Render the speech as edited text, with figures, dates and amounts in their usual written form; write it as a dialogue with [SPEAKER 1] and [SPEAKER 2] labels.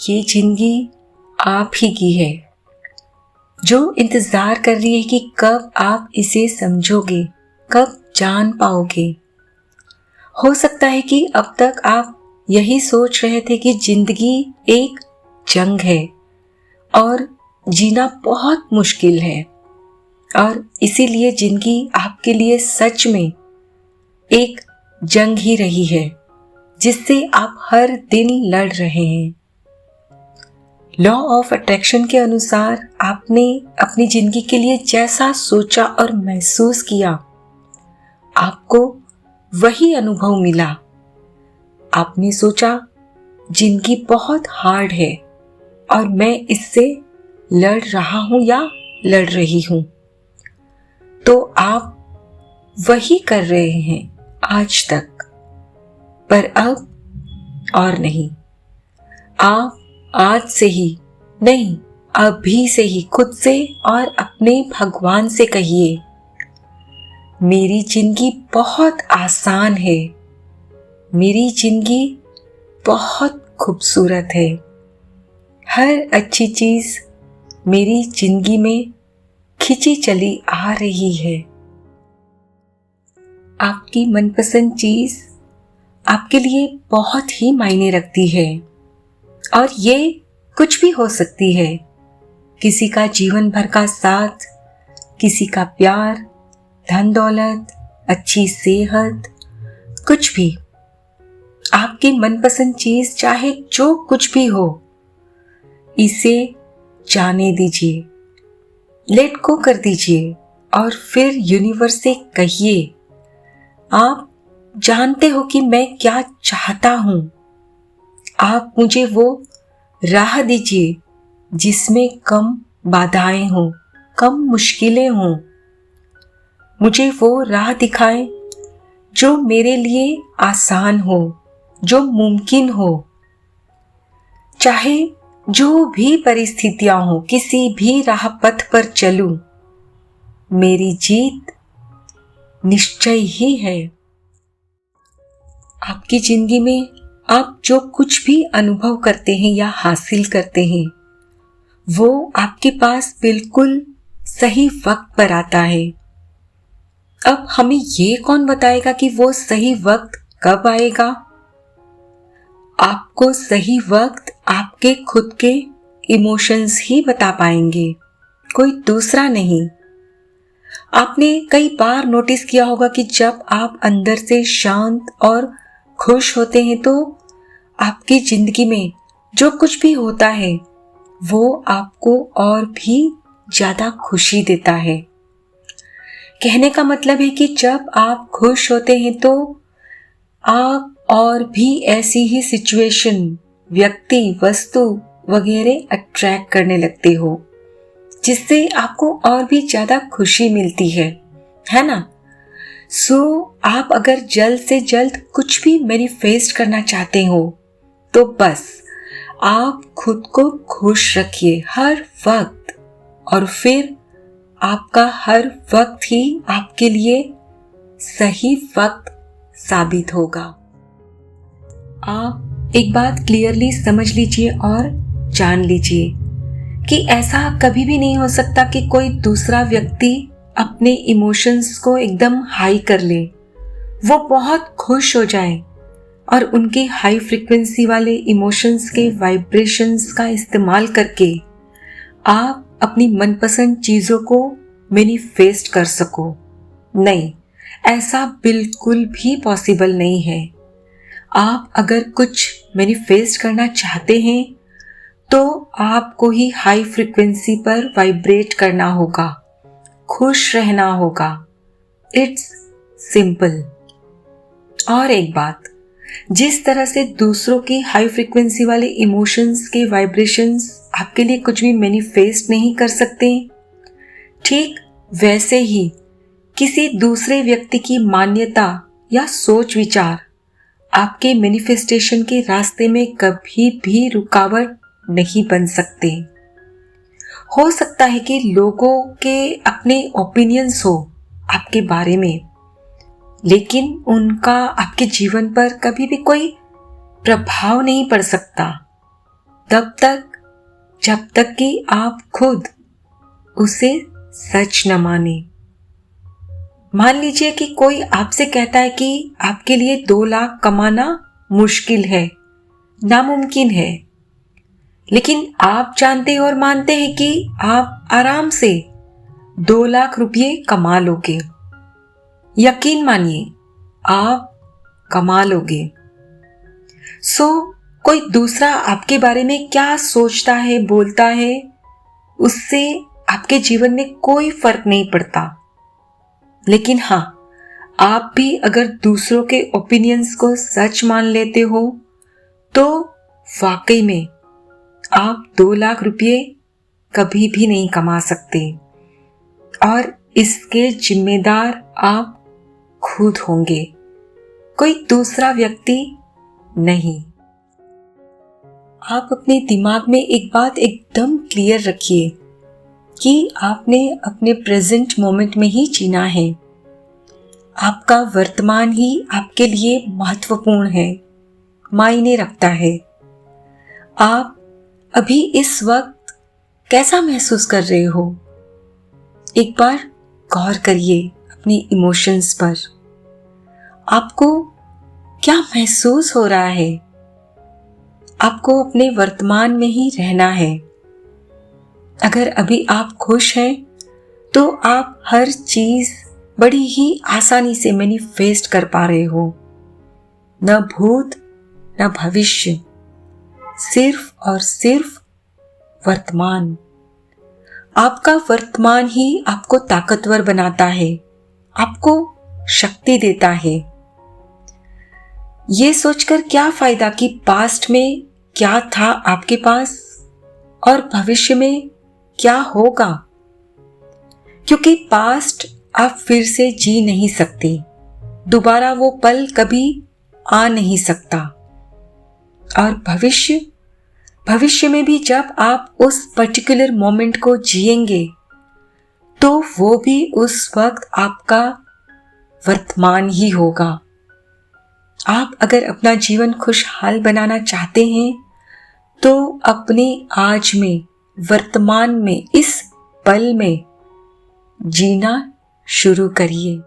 [SPEAKER 1] ये जिंदगी आप ही की है, जो इंतजार कर रही है कि कब आप इसे समझोगे, कब जान पाओगे। हो सकता है कि अब तक आप यही सोच रहे थे कि जिंदगी एक जंग है और जीना बहुत मुश्किल है, और इसीलिए जिंदगी आपके लिए सच में एक जंग ही रही है जिससे आप हर दिन लड़ रहे हैं। लॉ ऑफ अट्रैक्शन के अनुसार आपने अपनी जिंदगी के लिए जैसा सोचा और महसूस किया, आपको वही अनुभव मिला। आपने सोचा जिंदगी बहुत हार्ड है और मैं इससे लड़ रहा हूं या लड़ रही हूं, तो आप वही कर रहे हैं आज तक। पर अब और नहीं, आप आज से ही नहीं, अभी से ही खुद से और अपने भगवान से कहिए, मेरी जिंदगी बहुत आसान है, मेरी जिंदगी बहुत खूबसूरत है, हर अच्छी चीज मेरी जिंदगी में खिंची चली आ रही है। आपकी मनपसंद चीज आपके लिए बहुत ही मायने रखती है, और ये कुछ भी हो सकती है। किसी का जीवन भर का साथ, किसी का प्यार, धन दौलत, अच्छी सेहत, कुछ भी। आपकी मनपसंद चीज चाहे जो कुछ भी हो, इसे जाने दीजिए, लेट गो कर दीजिए, और फिर यूनिवर्स से कहिए, आप जानते हो कि मैं क्या चाहता हूं। आप मुझे वो राह दीजिए जिसमें कम बाधाएं हों, कम मुश्किलें हों। मुझे वो राह दिखाएं जो मेरे लिए आसान हो, जो मुमकिन हो। चाहे जो भी परिस्थितियां हो, किसी भी राह पथ पर चलूं, मेरी जीत निश्चय ही है। आपकी जिंदगी में आप जो कुछ भी अनुभव करते हैं या हासिल करते हैं, वो आपके पास बिल्कुल सही वक्त पर आता है। अब हमें ये कौन बताएगा कि वो सही वक्त कब आएगा? आपको सही वक्त आपके खुद के इमोशंस ही बता पाएंगे, कोई दूसरा नहीं। आपने कई बार नोटिस किया होगा कि जब आप अंदर से शांत और खुश होते हैं, तो आपकी जिंदगी में जो कुछ भी होता है वो आपको और भी ज्यादा खुशी देता है। कहने का मतलब है कि जब आप खुश होते हैं तो आप और भी ऐसी ही सिचुएशन, व्यक्ति, वस्तु वगैरह अट्रैक्ट करने लगते हो, जिससे आपको और भी ज्यादा खुशी मिलती है ना? आप अगर जल्द से जल्द कुछ भी मैनिफेस्ट करना चाहते हो, तो बस आप खुद को खुश रखिए हर वक्त, और फिर आपका हर वक्त ही आपके लिए सही वक्त साबित होगा। आप एक बात क्लियरली समझ लीजिए और जान लीजिए कि ऐसा कभी भी नहीं हो सकता कि कोई दूसरा व्यक्ति अपने इमोशंस को एकदम हाई कर ले, वो बहुत खुश हो जाए और उनके हाई फ्रीक्वेंसी वाले इमोशंस के वाइब्रेशंस का इस्तेमाल करके आप अपनी मनपसंद चीजों को मैनिफेस्ट कर सको। नहीं, ऐसा बिल्कुल भी पॉसिबल नहीं है। आप अगर कुछ मैनिफेस्ट करना चाहते हैं तो आपको ही हाई फ्रीक्वेंसी पर वाइब्रेट करना होगा, खुश रहना होगा। It's simple. और एक बात, जिस तरह से दूसरों की हाई फ्रीक्वेंसी वाले इमोशंस के वाइब्रेशंस आपके लिए कुछ भी मैनिफेस्ट नहीं कर सकते, ठीक वैसे ही किसी दूसरे व्यक्ति की मान्यता या सोच विचार आपके मैनिफेस्टेशन के रास्ते में कभी भी रुकावट नहीं बन सकते। हो सकता है कि लोगों के अपने ओपिनियंस हो आपके बारे में, लेकिन उनका आपके जीवन पर कभी भी कोई प्रभाव नहीं पड़ सकता। तब तक जब तक कि आप खुद उसे सच न माने। मान लीजिए कि कोई आपसे कहता है कि आपके लिए 2 लाख कमाना मुश्किल है, नामुमकिन है, लेकिन आप जानते और मानते हैं कि आप आराम से 2 लाख रुपये कमा लोगे। यकीन मानिए, आप कमा लोगे। कोई दूसरा आपके बारे में क्या सोचता है, बोलता है, उससे आपके जीवन में कोई फर्क नहीं पड़ता। लेकिन हाँ, आप भी अगर दूसरों के ओपिनियंस को सच मान लेते हो तो वाकई में आप 2 लाख रुपये कभी भी नहीं कमा सकते, और इसके जिम्मेदार आप खुद होंगे, कोई दूसरा व्यक्ति नहीं। आप अपने दिमाग में एक बात एकदम क्लियर रखिए कि आपने अपने प्रेजेंट मोमेंट में ही जीना है। आपका वर्तमान ही आपके लिए महत्वपूर्ण है, मायने रखता है। आप अभी इस वक्त कैसा महसूस कर रहे हो? एक बार गौर करिए अपनी इमोशंस पर। आपको क्या महसूस हो रहा है? आपको अपने वर्तमान में ही रहना है। अगर अभी आप खुश हैं तो आप हर चीज बड़ी ही आसानी से मैनिफेस्ट कर पा रहे हो। न भूत न भविष्य, सिर्फ और सिर्फ वर्तमान। आपका वर्तमान ही आपको ताकतवर बनाता है, आपको शक्ति देता है। ये सोचकर क्या फायदा कि पास्ट में क्या था आपके पास और भविष्य में क्या होगा, क्योंकि पास्ट आप फिर से जी नहीं सकते, दोबारा वो पल कभी आ नहीं सकता। और भविष्य में भी जब आप उस पर्टिकुलर मोमेंट को जिएंगे तो वो भी उस वक्त आपका वर्तमान ही होगा। आप अगर अपना जीवन खुशहाल बनाना चाहते हैं तो अपने आज में, वर्तमान में, इस पल में जीना शुरू करिए।